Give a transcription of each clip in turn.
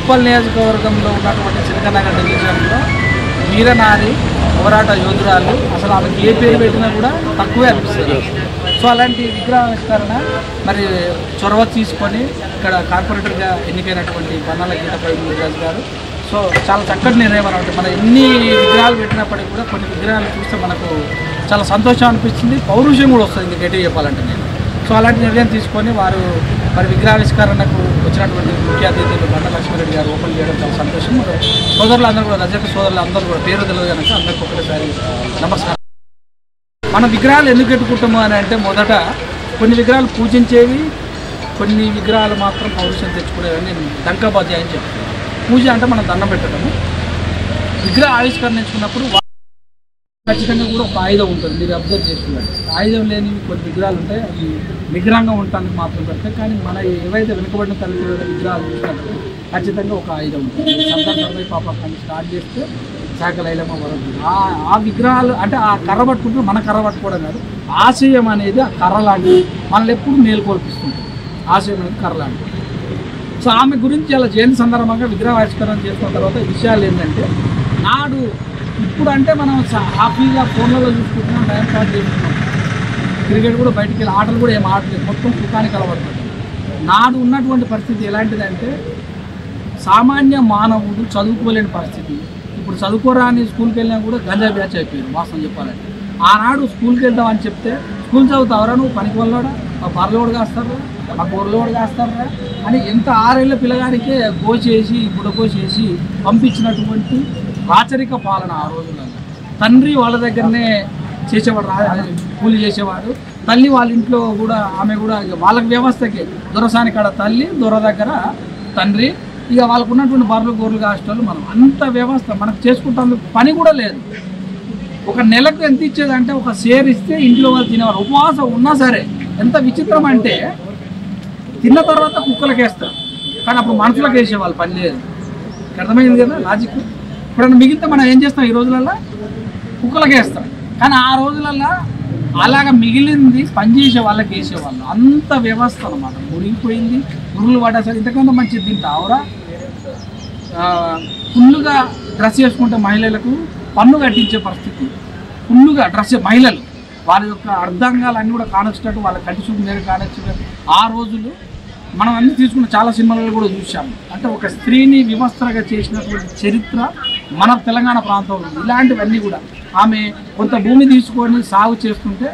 ఉప్పల్ నియోజకవర్గంలో ఉన్నటువంటి చిలకనగర్ డివిజన్లో వీరనారి పోరాట యోధురాలు, అసలు ఆమెకి ఏ పేరు పెట్టినా కూడా తక్కువే అనిపిస్తుంది. సో అలాంటి విగ్రహావిష్కరణ మరి చొరవ తీసుకొని ఇక్కడ కార్పొరేటర్గా ఎన్నికైనటువంటి బన్నాల గీతపై ముదిరాజు గారు సో చాలా చక్కటి నిర్ణయం అనమాట. మన ఎన్ని విగ్రహాలు పెట్టినప్పటికీ కూడా కొన్ని విగ్రహాలు చూస్తే మనకు చాలా సంతోషం అనిపిస్తుంది, పౌరుషం కూడా వస్తుంది ఇంకా గట్టిగా చెప్పాలంటే నేను. సో అలాంటి నిర్ణయం తీసుకొని వారు మరి విగ్రహావిష్కరణకు వచ్చినటువంటి ముఖ్య అతిథులు బండ లక్ష్మీరెడ్డి గారు ఓపెన్ చేయడం చాలా సంతోషం. సోదరులు అందరూ కూడా రజక సోదరులు అందరూ కూడా పేరు తెలియదు కనుక అందరికీ ఒకటేసారి నమస్కారం. మన విగ్రహాలు ఎందుకు పెట్టుకుంటాము అని అంటే మొదట కొన్ని విగ్రహాలు పూజించేవి, కొన్ని విగ్రహాలు మాత్రం పౌరుషం తెచ్చుకునేవి నేను దంకాబాధ్యాయ అని చెప్తాను. పూజ అంటే మనం దండం పెట్టడము, విగ్రహ ఆవిష్కరణ ఎంచుకున్నప్పుడు ఖచ్చితంగా కూడా ఒక ఆయుధం ఉంటుంది. మీరు అబ్జర్వ్ చేస్తున్నారు, ఆయుధం లేని కొన్ని విగ్రహాలు ఉంటాయి, అవి విగ్రహంగా ఉండటానికి మాత్రం పెడతాయి. కానీ మన ఏవైతే వెనుకబడిన తల్లి విగ్రహాలు చూసినప్పుడు ఖచ్చితంగా ఒక ఆయుధం ఉంటుంది. సందర్భంగా పాప కానీ స్టార్ట్ చేస్తే శాఖలైలమ్మ వరకు ఆ విగ్రహాలు అంటే ఆ కర్ర పట్టుకుంటే మన కర్ర పట్టుకోవడం కాదు, ఆశయం అనేది ఆ కర్ర లాంటిది మనల్ని ఎప్పుడు మేలుకొల్పిస్తుంది. ఆశయం అనేది కర్ర లాంటిది. సో ఆమె గురించి అలా జయంతి సందర్భంగా విగ్రహావిష్కరణ చేసుకున్న తర్వాత విషయాలు ఏంటంటే నాడు ఇప్పుడు అంటే మనం హ్యాపీగా ఫోన్లలో చూసుకుంటున్నాం, టైం పాస్ చేసుకుంటున్నాం, క్రికెట్ కూడా బయటికి వెళ్ళి ఆటలు కూడా ఏం ఆడలేదు, మొత్తం సుఖానికి అలవాటు. నాడు ఉన్నటువంటి పరిస్థితి ఎలాంటిదంటే సామాన్య మానవుడు చదువుకోలేని పరిస్థితి. ఇప్పుడు చదువుకోరాని స్కూల్కి వెళ్ళినా కూడా గంజా బ్యాచ్ అయిపోయారు వాస్తవం చెప్పాలంటే. ఆనాడు స్కూల్కి వెళ్దామని చెప్తే స్కూల్ చదువుతావరా నువ్వు, పనికి వల్లడా, మా బర్రలోడు కాస్తారా, మా గొర్రెలోడు కాస్తారా అని ఎంత 6 ఏళ్ళ పిల్లగాడికే కోసేసి బుడకోసేసి పంపించినటువంటి రాచరిక పాలన ఆ రోజుల్లో. తండ్రి వాళ్ళ దగ్గరనే చేసేవాడు, కూలి చేసేవాడు, తల్లి వాళ్ళ ఇంట్లో కూడా ఆమె కూడా వాళ్ళకి వ్యవస్థకి దొరసాని కాడ తల్లి, దొర దగ్గర తండ్రి, ఇక వాళ్ళకు ఉన్నటువంటి బర్రెలు గొర్రెలు కాసేవాళ్ళు. మనం అంత వ్యవస్థ మనకు చేసుకుంటాం, పని కూడా లేదు. ఒక నెలకు ఎంత ఇచ్చేదంటే ఒక షేర్ ఇస్తే ఇంట్లో వాళ్ళు తినేవారు, ఉపవాసం ఉన్నా సరే. ఎంత విచిత్రం అంటే తిన్న తర్వాత కుక్కలకి వేస్తారు, కానీ అప్పుడు మనుషులకు వేసేవాళ్ళు, పని లేదు. అర్థమైంది కదా లాజిక్. ఇప్పుడన్నా మిగిలితే మనం ఏం చేస్తాం, ఈ రోజులల్లో కుక్కలకి వేస్తాం, కానీ ఆ రోజులల్లో అలాగ మిగిలింది పనిచేసే వాళ్ళకి వేసేవాళ్ళు. అంత వ్యవస్థ అనమాట మురిగిపోయింది. గురువులు పడేసరి ఇంతకన్నా మంచిది తింటావురా. ఫుల్లుగా డ్రెస్ చేసుకుంటే మహిళలకు పన్ను కట్టించే పరిస్థితి, ఫుల్లుగా డ్రెస్ మహిళలు వాళ్ళ యొక్క అర్ధాంగాలన్నీ కూడా కానొచ్చినట్టు వాళ్ళ కంటి చూపు మీద కానొచ్చినట్టు ఆ రోజులు మనం అన్ని తీసుకున్న చాలా సినిమాలలో కూడా చూసాము. అంటే ఒక స్త్రీని వివస్త్రగా చేసినటువంటి చరిత్ర మన తెలంగాణ ప్రాంతంలో. ఇలాంటివన్నీ కూడా ఆమె కొంత భూమి తీసుకొని సాగు చేస్తుంటే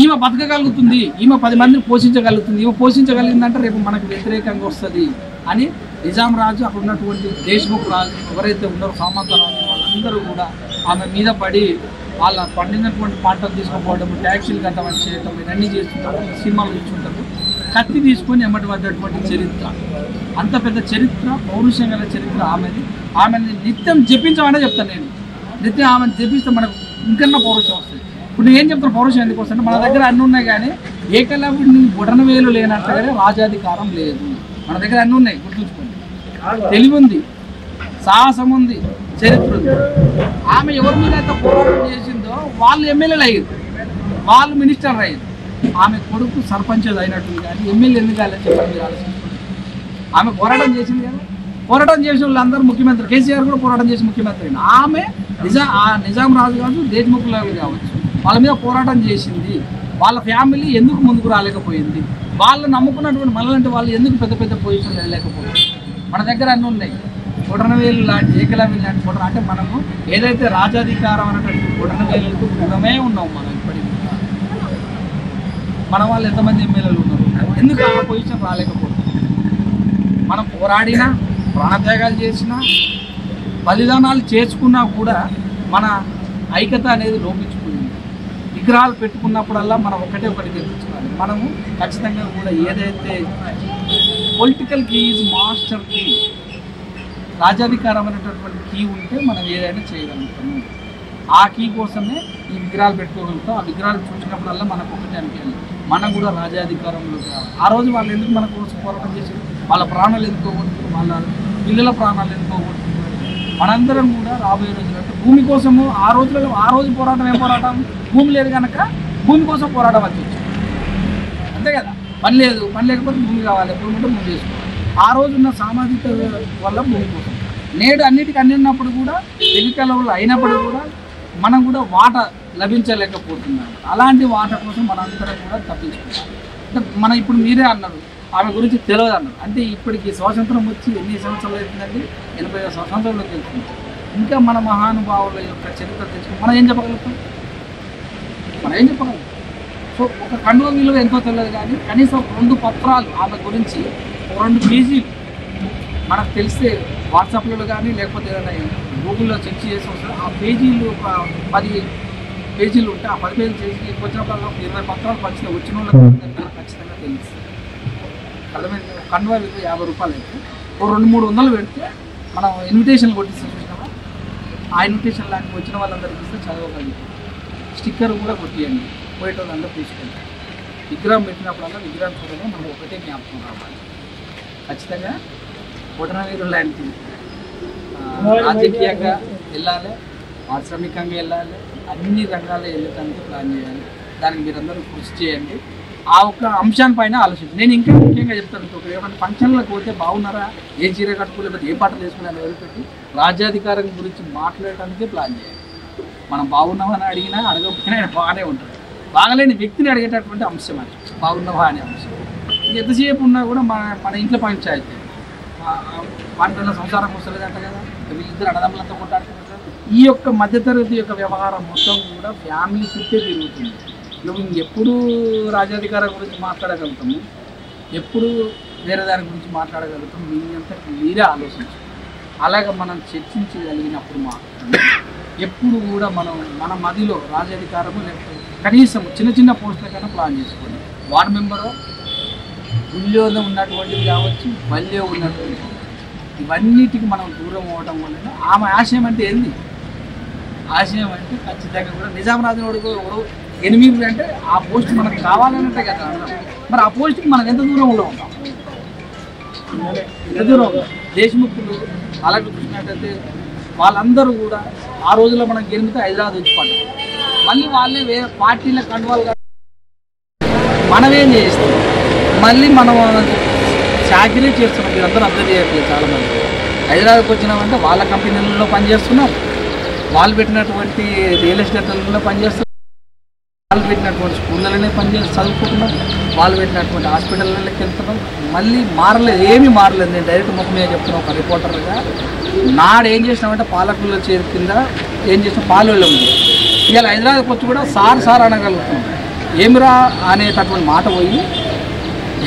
ఈమె బతకగలుగుతుంది, ఈమె 10 మందిని పోషించగలుగుతుంది, ఈమె పోషించగలిగిందంటే రేపు మనకు వ్యతిరేకంగా వస్తుంది అని నిజాం రాజు, అక్కడ ఉన్నటువంటి దేశ్ముఖ్ రాజు ఎవరైతే ఉన్నారో సామంతరాజు వాళ్ళందరూ కూడా ఆమె మీద పడి వాళ్ళ పండినటువంటి పంటలు తీసుకుపోవడం, ట్యాక్సీలు కట్టమని చేయటం, ఇవన్నీ చేస్తుంటారు. సినిమాలు చూస్తుంటారు. కత్తి తీసుకొని ఎమ్మటి పడ్డటువంటి చరిత్ర, అంత పెద్ద చరిత్ర, పౌరుషం గల చరిత్ర ఆమెది. ఆమెని నిత్యం జపించమనే చెప్తాను నేను. నిత్యం ఆమెను జపిస్తే మనకు ఇంకన్నా పౌరుషం వస్తుంది. ఇప్పుడు నేను ఏం చెప్తాను పౌరుషం ఎందుకు వస్తుంది, మన దగ్గర అన్నీ ఉన్నాయి కానీ ఏకలవ్యుడిని బుడనవేలు లేనట్టుగానే రాజాధికారం లేదు. మన దగ్గర అన్నీ ఉన్నాయి, గుర్తుంచుకోండి. తెలివి ఉంది, సాహసం ఉంది, చరిత్ర ఉంది. ఆమె ఎవరి మీద అయితే పోరాటం చేసిందో వాళ్ళు ఎమ్మెల్యేలు అయ్యారు, వాళ్ళు మినిస్టర్లు అయ్యారు. ఆమె కొడుకు సర్పంచ్ అయినట్టుంది కానీ ఎమ్మెల్యే ఎందుకు కాలేదు చెప్పండి మీరు ఆలోచించుకోండి. ఆమె పోరాటం చేసింది కదా, పోరాటం చేసిన వాళ్ళందరూ ముఖ్యమంత్రి, కేసీఆర్ కూడా పోరాటం చేసి ముఖ్యమంత్రి. ఆమె నిజాం రాజు కావచ్చు, దేశ్ముఖ్ రాజు కావచ్చు, వాళ్ళ మీద పోరాటం చేసింది. వాళ్ళ ఫ్యామిలీ ఎందుకు ముందుకు రాలేకపోయింది, వాళ్ళు నమ్ముకున్నటువంటి మనలాంటి వాళ్ళు ఎందుకు పెద్ద పెద్ద పొజిషన్ వెళ్ళలేకపోయింది. మన దగ్గర అన్నీ ఉన్నాయి. బొటనవేలు లాంటి, ఏకలవ్యులు లాంటి బొటన, అంటే మనము ఏదైతే రాజాధికారం అనేటువంటి బొటనవేలుకు గుణమే ఉన్నాం మనం. ఇప్పటికీ మన వాళ్ళు ఎంతమంది ఎమ్మెల్యేలు ఉన్నారు, ఎందుకు ఆ పొజిషన్ రాలేకపోతుంది. మనం పోరాడినా, ప్రాణత్యాగాలు చేసినా, బలిదానాలు చేసుకున్నా కూడా మన ఐక్యత అనేది లోపించుకుంది. విగ్రహాలు పెట్టుకున్నప్పుడల్లా మనం ఒకటి గుర్తుంచుకోవాలి. మనము ఖచ్చితంగా కూడా ఏదైతే political key is master key, రాజ్యాధికారం అనేటటువంటి కీ ఉంటే మనం ఏదైనా చేయగలుగుతాము. ఆ కీ కోసమే ఈ విగ్రహాలు పెట్టుకోగలుగుతాం. ఆ విగ్రహాలు చూసినప్పుడల్లా మనకు ఒకటి అనిపించాలి, మనం కూడా రాజ్యాధికారంలో కావాలి. ఆ రోజు వాళ్ళు ఎందుకు మన కోసం పోరాటం చేసి వాళ్ళ ప్రాణాలు ఎందుకు పోగొట్టుకున్నారు, వాళ్ళ పిల్లల ప్రాణాలు ఎందుకు పోగొట్టుకున్నారు. మనందరం కూడా రాబోయే రోజులు అంటే భూమి కోసము ఆ రోజు పోరాటం ఏం పోరాటం, భూమి లేదు కనుక భూమి కోసం పోరాటం వచ్చి అంతే కదా. పని లేదు, పని లేకపోతే భూమి కావాలి, భూమి ఉంటే భూమి చేసుకోవాలి. ఆ రోజున్న సామాజిక వల్ల భూమిపోతుంది. నేడు అన్నిటికీ అన్ని ఉన్నప్పుడు కూడా ఎన్నికల వల్ల అయినప్పుడు కూడా మనం కూడా వాటా లభించలేకపోతున్నాం. అలాంటి వాటా కోసం మనందరం కూడా తప్పించుకుంటాం. అంటే మనం ఇప్పుడు మీరే అన్నారు ఆమె గురించి తెలియదు అన్నారు. అంటే ఇప్పటికి స్వాతంత్రం వచ్చి ఎన్ని సంవత్సరాలు అవుతుందండి? 80 సంవత్సరాలకు వెళ్తుంది. ఇంకా మన మహానుభావుల యొక్క చరిత్ర తెలుసుకుని మనం ఏం చెప్పగలుగుతాం? సో ఒక కండువ విలువ ఎంతో తెలియదు, కానీ కనీసం 2 పత్రాలు ఆమె గురించి 2 పేజీలు మనకు తెలిస్తే వాట్సాప్లో కానీ లేకపోతే ఏదైనా గూగుల్లో చెక్ చేసి వస్తారు. ఆ పేజీలు ఒక 10 పేజీలు ఉంటే ఆ 10 పేజీలు చేసి వచ్చినప్పుడు 20 పత్రాలు వచ్చిన వాళ్ళకి ఖచ్చితంగా తెలుస్తుంది. అర్థమైంది. కండువ విలువ 50 రూపాయలు అయితే ఓ 200-300 పెడితే మనం ఇన్విటేషన్లు కొట్టిస్తే చూసినామా, ఆ ఇన్విటేషన్ లాంటివి వచ్చిన వాళ్ళందరికీ ఇస్తే చదవగలుగుతాం. స్టిక్కర్ కూడా కొట్టియండి, పోయేటోళ్ళందరూ తీసుకుంటాం. విగ్రహం పెట్టినప్పుడల్లా విగ్రహం చూడగా మనం ఒకటే జ్ఞాపకం రావాలి. ఖచ్చితంగా బొటనవేలు లాంటి రాజకీయంగా వెళ్ళాలి, పారిశ్రామికంగా వెళ్ళాలి, అన్ని రంగాల్లో వెళ్ళటానికి ప్లాన్ చేయాలి. దానికి మీరందరూ కృషి చేయండి. ఆ ఒక్క అంశాన్ని పైన ఆలోచించి నేను ఇంకా ముఖ్యంగా చెప్తాను, ఏమైనా ఫంక్షన్లకు పోతే బాగున్నారా, ఏ చీర కట్టుకోలేకపోతే ఏ పాటలు వేసుకున్నాను ఎవరిపెట్టి రాజ్యాధికారం గురించి మాట్లాడటానికే ప్లాన్ చేయాలి. మనం బాగున్నామని అడిగినా అడగకపోయినా ఆయన బాగానే ఉంటాడు. బాగలేని వ్యక్తిని అడిగేటటువంటి అంశం అది బాగున్నావా అనే అంశం. ఎంతసేపు ఉన్నా కూడా మన ఇంట్లో పంచాయతీ వాటిలో సంసారం వస్తలేదు అంట కదా, వీళ్ళిద్దరు అన్నదమ్ములంతా కొట్టాడుతున్నారు. ఈ యొక్క మధ్యతరగతి యొక్క వ్యవహారం మొత్తం కూడా ఫ్యామిలీ చుట్టే తిరుగుతుంది. నువ్వు ఎప్పుడు రాజ్యాధికారం గురించి మాట్లాడగలుగుతాము, ఎప్పుడు వేరే దాని గురించి మాట్లాడగలుగుతాం, మీ అంతా మీరే ఆలోచించు. అలాగే మనం చర్చించగలిగినప్పుడు మాత్రమే ఎప్పుడు కూడా మన మదిలో రాజ్యాధికారము లేకపోతే కనీసం చిన్న పోస్టులకైనా ప్లాన్ చేసుకోండి. వార్డు మెంబరు ఉద్యోగం ఉన్నటువంటిది కావచ్చు, బల్యే ఉన్నటువంటి ఇవన్నిటికి మనం దూరం అవ్వడం వల్ల ఆమె ఆశయం అంటే ఏంది? ఆశయం అంటే ఖచ్చితంగా కూడా నిజామరాజునోడు 8 అంటే ఆ పోస్ట్ మనకు కావాలనంటే కదా. మరి ఆ పోస్ట్కి మనం ఎంత దూరంలో ఉంటాం? ఎంత దూరం ఉంటాం? దేశముఖులు అలాగే చూసినట్టయితే వాళ్ళందరూ కూడా ఆ రోజుల్లో మనం గెలిపితే హైదరాబాద్ వచ్చి పడ్డారు. మళ్ళీ వాళ్ళే వేరే పార్టీల కండువాలు మనమేం చేస్తాం, మళ్ళీ మనం చాకరీ చేస్తున్నాం. మీరందరూ అర్థం చేయట్లేదు. చాలామంది హైదరాబాద్కి వచ్చినామంటే వాళ్ళ కంపెనీలలో పనిచేస్తున్నాం, వాళ్ళు పెట్టినటువంటి రియల్ ఎస్టేట్లలో పనిచేస్తున్నాం, వాళ్ళు పెట్టినటువంటి స్కూళ్ళలోనే చదువుకుంటున్నాం, వాళ్ళు పెట్టినటువంటి హాస్పిటల్లోకి వెళ్తున్నాం. మళ్ళీ మారలేదు, ఏమీ మారలేదు. నేను డైరెక్ట్ ముఖం మీద చెప్తున్నాను ఒక రిపోర్టర్గా. నాడు ఏం చేసినామంటే పాలకుల్లో చేరి కింద ఏం చేసినా పాలల్లో ఉంది. ఇవాళ హైదరాబాద్కి వచ్చి కూడా సార్ అనగలుగుతున్నాం. ఏమిరా అనేటటువంటి మాట పోయి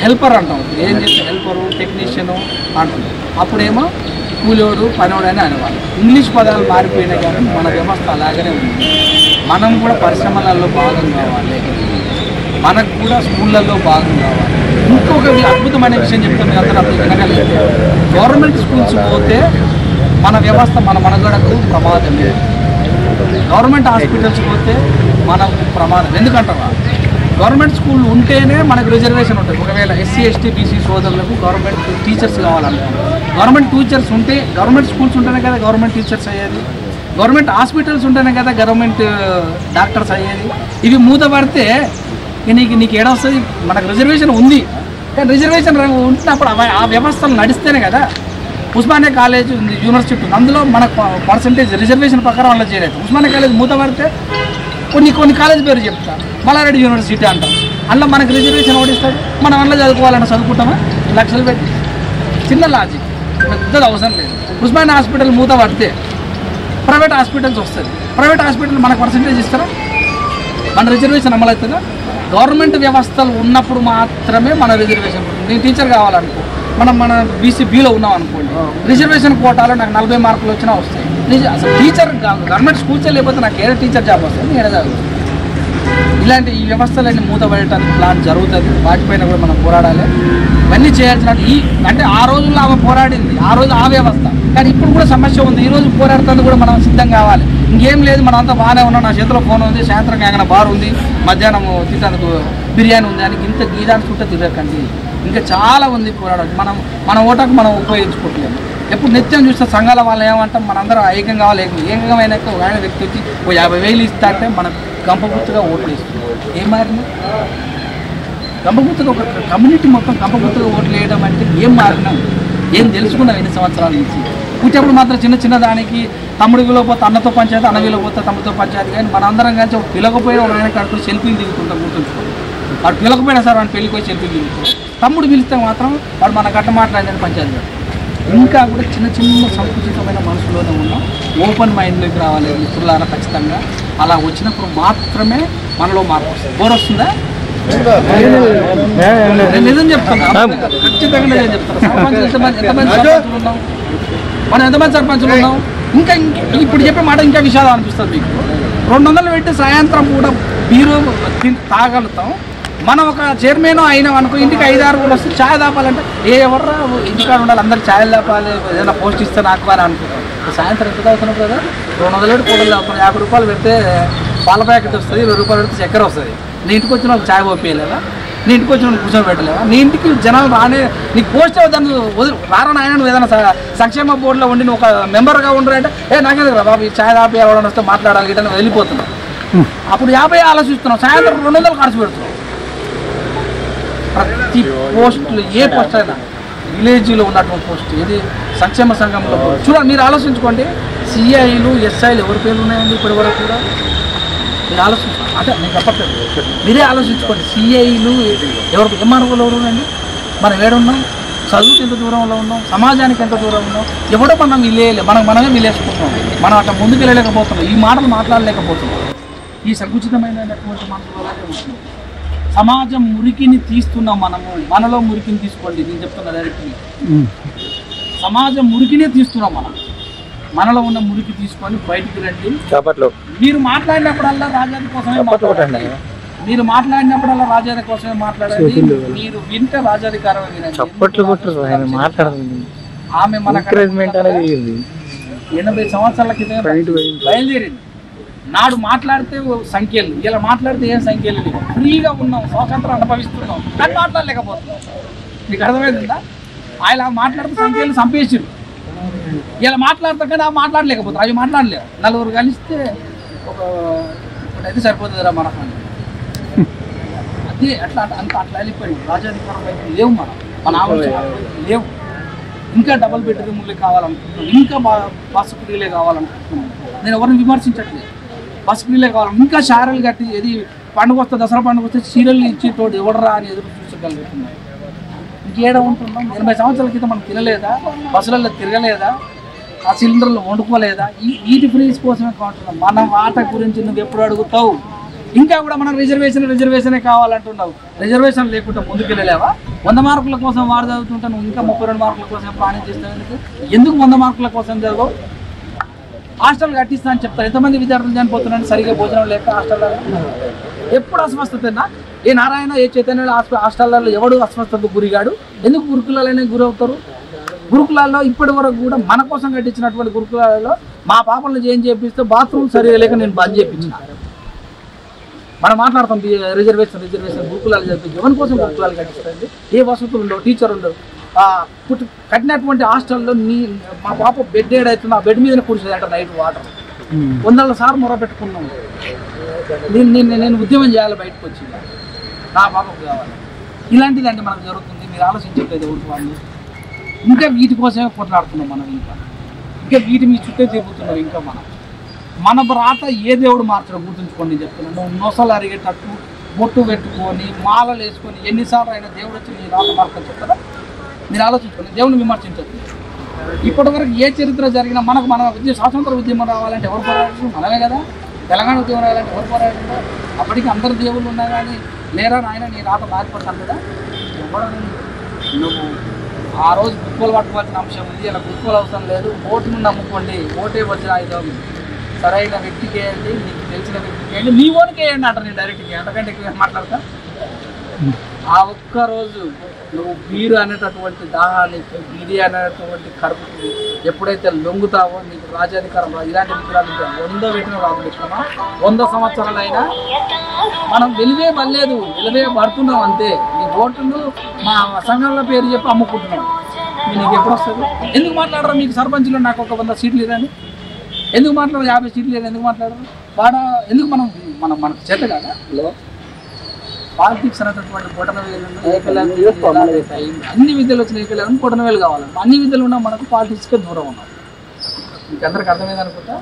హెల్పర్ అంటాం. ఏం చేస్తే హెల్పరు, టెక్నీషియను అంటున్నాం. అప్పుడేమో కూలోడు, పనోడు అని అనేవాళ్ళు. ఇంగ్లీష్ పదాలు మారిపోయినాయి, కానీ మన వ్యవస్థ అలాగనే ఉంది. మనం కూడా పరిశ్రమలలో భాగం కావాలి, మనకు కూడా స్కూళ్ళల్లో భాగం కావాలి. ఇంకొక అద్భుతమైన విషయం చెప్తాను, మీరు అందరూ అర్థం వినగలిగితే గవర్నమెంట్ స్కూల్స్ పోతే మన వ్యవస్థ మన మనుగడకు ప్రమాదమే. గవర్నమెంట్ హాస్పిటల్స్ పోతే మనకు ప్రమాదం. ఎందుకంటారా? గవర్నమెంట్ స్కూల్ ఉంటేనే మనకు రిజర్వేషన్ ఉంటుంది. ఒకవేళ ఎస్సీ ఎస్టీ బీసీ సోదరులకు గవర్నమెంట్ టీచర్స్ కావాలనుకుంటాం. గవర్నమెంట్ టీచర్స్ ఉంటే, గవర్నమెంట్ స్కూల్స్ ఉంటేనే కదా గవర్నమెంట్ టీచర్స్ అయ్యేది, గవర్నమెంట్ హాస్పిటల్స్ ఉంటేనే కదా గవర్నమెంట్ డాక్టర్స్ అయ్యేది. ఇవి మూతపడితే నీకు ఏడొస్తుంది? మనకు రిజర్వేషన్ ఉంది, కానీ రిజర్వేషన్ ఉంటున్నప్పుడు ఆ వ్యవస్థలు నడిస్తేనే కదా. ఉస్మానియా కాలేజ్ ఉంది, యూనివర్సిటీ ఉంది, అందులో మనకు పర్సంటేజ్ రిజర్వేషన్ ప్రకారం అలా చేయలేదు. ఉస్మానియా కాలేజ్ మూతపడితే కొన్ని కాలేజ్ పేరు చెప్తారు, మల్లారెడ్డి యూనివర్సిటీ అంటాం. అందులో మనకు రిజర్వేషన్ ఓడిస్తాడు. మనం అందులో చదువుకోవాలంటే చదువుకుంటామా? లక్షలు పెట్టి. చిన్న లాజిక్, పెద్దది అవసరం లేదు. ఉస్మానియా హాస్పిటల్ మూత పడితే ప్రైవేట్ హాస్పిటల్స్ వస్తుంది. ప్రైవేట్ హాస్పిటల్ మనకు పర్సంటేజ్ ఇస్తారా? మన రిజర్వేషన్ అమలవుతుందా? గవర్నమెంట్ వ్యవస్థలు ఉన్నప్పుడు మాత్రమే మన రిజర్వేషన్ ఉంటుంది. నేను టీచర్ కావాలనుకో, మన బీసీబీలో ఉన్నాం అనుకోండి, రిజర్వేషన్ కోటాలో నాకు 40 మార్కులు వచ్చినా వస్తాయి. అసలు టీచర్ గవర్నమెంట్ స్కూల్సే లేకపోతే నాకు ఏదో టీచర్ జాబ్ వస్తుంది, నేను చదువు. ఇలాంటి ఈ వ్యవస్థలన్నీ మూతపడటానికి ప్లాన్ జరుగుతుంది. వాటిపైన కూడా మనం పోరాడాలి. ఇవన్నీ చేయాల్సిన అంటే ఆ రోజుల్లో ఆమె పోరాడింది, ఆ రోజు ఆ వ్యవస్థ. కానీ ఇప్పుడు కూడా సమస్య ఉంది. ఈ రోజు పోరాడుతుంది కూడా మనం సిద్ధం కావాలి. ఇంకేం లేదు, మనం అంతా బాగానే ఉన్నాం. నా చేతిలో ఫోన్ ఉంది, సాయంత్రం ఏమైనా బార్ ఉంది, మధ్యాహ్నం తినడానికి బిర్యానీ ఉంది అని ఇంత గీదాన్ని చుట్టూ తిరగకండి. ఇంకా చాలా ఉంది పోరాడాలి. మన ఓటకు మనం ఉపయోగించుకోవట్లేదు. ఎప్పుడు నిత్యం చూస్తే సంఘాల వాళ్ళు ఏమంటాం, మనందరం ఐక్యం కావాలి. ఏకమైనాక ఒక ఆయన వ్యక్తి వచ్చి 50,000 ఇస్తా అంటే మనకు గంపగుర్తుగా ఓట్లు ఇస్తుంది. ఏం మారింది? గంపగుర్తుగా ఒక కమ్యూనిటీ మొత్తం గంపగుర్తుగా ఓట్లు వేయడం అంటే ఏం మారినా ఏం తెలుసుకున్నాం ఎన్ని సంవత్సరాల నుంచి? పుట్టేప్పుడు మాత్రం చిన్న చిన్న దానికి తమ్ముడు విలువపోతే అన్నతో పంచాయతీ, అన్న విలువపోతే తమ్ముడితో పంచాయతీ. కానీ మనందరం కలిసి ఒక పిలకపోయినా ఒక ఆయన కడుపు సెల్ఫీలు దిగుతుంటాం, గుర్తుంచుకోండి. వాడు పిలకపోయినా సార్ వాడిని పెళ్ళికి పోయి సెల్ఫీలు దిగుతాం. తమ్ముడు పిలిస్తే మాత్రం వాడు మన గట్ట మాట్లాడినట్టు పంచాయతీ. ఇంకా కూడా చిన్న చిన్న సంకుచితమైన మనసులోనే ఉన్నాం. ఓపెన్ మైండ్లోకి రావాలి మిత్రులారా ఖచ్చితంగా. అలా వచ్చినప్పుడు మాత్రమే మనలో మార్పు వస్తుంది. బోర్ వస్తుందా? నేను నిజం చెప్తాను, ఖచ్చితంగా నిజం చెప్తాను. సర్పంచులు ఎంతమంది సర్పంచులు ఉన్నాం, మనం ఎంతమంది సర్పంచులు ఉన్నాం? ఇంకా ఇప్పుడు చెప్పే మాట ఇంకా విషాదం అనిపిస్తుంది మీకు. 200 పెట్టి సాయంత్రం కూడా బీరు తాగలుగుతాం. మనం ఒక చైర్మన్ అయినాం అనుకో, ఇంటికి 5-6 వస్తే ఛాయ్ దాపాలంటే ఎవరు ఇంటికాడ ఉండాలి, అందరు ఛాయలు దాపాలి, ఏదైనా పోస్ట్ ఇస్తే నాకు అని అనుకుంటాం. సాయంత్రం ఎంత తాగుతున్నాం కదా, 200 పెట్టి కూడలు తాగుతున్నాం. 50 రూపాయలు పెడితే పాల ప్యాకెట్ వస్తుంది, 20 రూపాయలు పెడితే చక్కెర వస్తుంది. నీ ఇంటికి వచ్చిన వాళ్ళకి ఛాయ్ పోపేయలేదా? నీ ఇంటికి వచ్చిన వాళ్ళు కూర్చోబెట్టలేదా? నీ ఇంటికి జనాలు రానే నీకు పోస్ట్ దాన్ని రారని ఆయన నువ్వు ఏదైనా సంక్షేమ బోర్డులో ఉండి నువ్వు ఒక మెంబర్గా ఉండరంటే నాకేందుకు రా బాబు ఈ ఛాయ్ దాపి ఎవరైనా వస్తే మాట్లాడాలి గిట్ట వెళ్ళిపోతున్నావు. అప్పుడు 50 ఆలోచిస్తున్నావు, సాయంత్రం 200 ఖర్చు పెడుతున్నావు. ప్రతి పోస్టులు ఏ పోస్ట్ అయినా విలేజ్లో ఉన్నటువంటి పోస్ట్ ఇది సంక్షేమ సంఘంలో చూడండి. మీరు ఆలోచించుకోండి, సిఐలు ఎస్ఐలు ఎవరి పేర్లు ఉన్నాయండి ఇప్పటి వరకు కూడా? మీరు ఆలోచించుకోండి, అంటే నేను చెప్పట్లేదు, మీరే ఆలోచించుకోండి. సిఐలు ఎవరు, ఎంఆర్ఓలు ఎవరు ఉన్నాయండి? మనం ఏడున్నాం? చదువుకి ఎంత దూరంలో ఉన్నాం, సమాజానికి ఎంత దూరం ఉన్నాం? ఎవడో మనం విలేయలే, మనమే విలేసుకుంటున్నాం. మనం అట్లా ముందుకు వెళ్ళలేకపోతున్నాం, ఈ మాటలు మాట్లాడలేకపోతున్నాం. ఈ సంకుచితమైనటువంటి మనసులోనే ఉంటున్నాం. సమాజం మురికిని తీస్తున్నాం మనము. మనలో మురికిని తీసుకోండి, నేను చెప్తున్నా డైరెక్ట్లీ. సమాజం మురికినే తీస్తున్నాం మనం. మనలో ఉన్న మురికి తీసుకొని బయటికి రండి. మీరు మాట్లాడినప్పుడల్లా రాజాది కోసమే మాట్లాడండి. మీరు మాట్లాడినప్పుడల్లా రాజాది కోసమే మాట్లాడండి. మీరు వింటే రాజాధికారం వినండి. ఆమె మన 80 సంవత్సరాల క్రితం బయలుదేరింది. నాడు మాట్లాడితే సంఖ్యలు, ఇలా మాట్లాడితే ఏం సంఖ్యలు లేవు. ఫ్రీగా ఉన్నాం, స్వాతంత్రం అనుభవిస్తున్నాం, కానీ మాట్లాడలేకపోతున్నాం. మీకు అర్థమైందా? ఆయన మాట్లాడితే సంఖ్యలు చంపేసారు. ఇలా మాట్లాడతా కానీ అవి మాట్లాడలేకపోతారు, అవి మాట్లాడలేవు. 4 కలిస్తే ఒకటైతే సరిపోతుందిరా మనకు. అదే అట్లా అట్లా వెళ్ళిపోయింది. రాజాధికారం వైపు లేవు, మన ఆలోచన లేవు. ఇంకా డబుల్ బెడ్రూమ్లే కావాలనుకుంటున్నాం, ఇంకా బస్సు ఫ్రీలే కావాలనుకుంటున్నాం. నేను ఎవరిని విమర్శించట్లేదు, బస్సు ఫ్రీలే కావాలి. ఇంకా షారలు కట్టి ఏది పండుగ వస్తే, దసరా పండుగ వస్తే చీరలు ఇచ్చి తోడు ఎవడరా అని ఎదురు చూసగలుగుతున్నాం. ఇంకేడ ఉంటున్నాం? 80 సంవత్సరాల క్రితం మనం తినలేదా? బస్సులలో తిరగలేదా? ఆ సిలిండర్లు వండుకోలేదా? వీటి ఫ్రీస్ కోసమే కావాలంటున్నాం. మన వాట గురించి నువ్వు ఎప్పుడు అడుగుతావు? ఇంకా కూడా మనం రిజర్వేషనే కావాలంటున్నావు. రిజర్వేషన్ లేకుండా ముందుకెళ్ళలేవా? 100 మార్కుల కోసం వాడు చదువుతుంటా, నువ్వు ఇంకా 32 మార్కుల కోసం ప్లానింగ్ చేస్తావు. ఎందుకు 100 మార్కుల కోసం చదువు? హాస్టల్ కట్టిస్తా అని చెప్తారు. ఎంతమంది విద్యార్థులు చనిపోతున్నారని సరిగ్గా భోజనం లేక హాస్టల్లో. ఎప్పుడు అస్వస్థతనా? ఏ నారాయణ, ఏ చైతన్య హాస్టల్లో ఎవడు అస్వస్థతకు గురిగాడు? ఎందుకు గురుకులాలనే గురవుతారు? గురుకులాల్లో ఇప్పటి వరకు కూడా మన కోసం కట్టించినటువంటి గురుకులాలలో మా పాపలను చేపిస్తే బాత్రూమ్ సరిగా లేక నేను బంద్ చేయించిన. మనం మాట్లాడతాం రిజర్వేషన్ గురుకులాలు చేపించి. ఎవరి కోసం గురుకులాలు కట్టిస్తారండి? ఏ వసతులు ఉండవు, టీచర్ ఉండవు. కట్టినటువంటి హాస్టల్లో మా పాప బెడ్ ఏడవుతుంది, ఆ బెడ్ మీదనే కూర్చోది అంట నైట్ వాటర్. 100 సార్లు మొర పెట్టుకున్నాం. నేను ఉద్యమం చేయాలి, బయటకు వచ్చి నా పాపకు కావాలి. ఇలాంటిదండి మనకు జరుగుతుంది. మీరు ఆలోచించట్లేదు ఎవరికి వాళ్ళు. ఇంకా వీటి కోసమే కొట్లాడుతున్నాం మనం. ఇంకా వీటి మీ చుట్టే తిరుగుతున్నారు. ఇంకా మన రాత ఏ దేవుడు మార్చడం గుర్తుంచుకోండి చెప్తున్నాను. నువ్వు నొసలు అరిగేటట్టు బొట్టు పెట్టుకొని మాలలు వేసుకొని ఎన్నిసార్లు అయినా దేవుడు వచ్చి నీ రాత మార్చని చెప్తారా? మీరు ఆలోచించుకోండి, దేవుడిని విమర్శించదు. ఇప్పటివరకు ఏ చరిత్ర జరిగినా మన స్వాతంత్ర ఉద్యమం రావాలంటే ఎవరు పోరాడారు? మనమే కదా. తెలంగాణ ఉద్యమం రావాలంటే ఎవరు పోరాడారు? అప్పటికి అందరు దేవుళ్ళు ఉన్నా కానీ లేరా నాయన నీ రాత బాధపడతాను కదా. నువ్వు ఆ రోజు గుర్తులు పట్టుకోవాల్సిన అంశం ఉంది. ఇలా గుర్తులు అవసరం లేదు. ఓటును నమ్ముకోండి, ఓటే వచ్చిన ఆయుధం. సరైన వ్యక్తికి వేయండి, నీకు తెలిసిన వ్యక్తికి వేయండి, నీ ఓనికి వేయండి అంటారు. నేను డైరెక్ట్గా అంతకంటే ఎక్కువ మాట్లాడతా. ఆ ఒక్కరోజు నువ్వు బీరు అనేటటువంటి దాహానికి, బీడి అనేటటువంటి కరుపుకి ఎప్పుడైతే లొంగుతావో నీకు రాజ్యాధికారం రాదు. ఇలాంటి విగ్రహాలు 100 పెట్టిన రాదు పెట్టినామా? 100 సంవత్సరాలైనా మనం వెలివే పడుతున్నాం అంతే. నీ ఓటును మా సంఘంలో పేరు చెప్పి అమ్ముకుంటున్నాం. నీకు ఎప్పుడు వస్తుంది? ఎందుకు మాట్లాడరు? మీకు సర్పంచ్లో నాకు ఒక 100 సీట్లు లేదని ఎందుకు మాట్లాడరు? 50 సీట్లు లేదు ఎందుకు మాట్లాడరు? ఎందుకు మనకు చేత కాదా? పాలిటిక్స్ అనేటటువంటి బొటనవేలు అన్ని విద్యలు వచ్చిన ఏకైనా బొటనవేలు కావాలి. అన్ని విద్యలు ఉన్నా మనకు పాలిటిక్స్కే దూరం ఉన్నాం. మీకు అందరికి అర్థమైంది అనుకుంటా.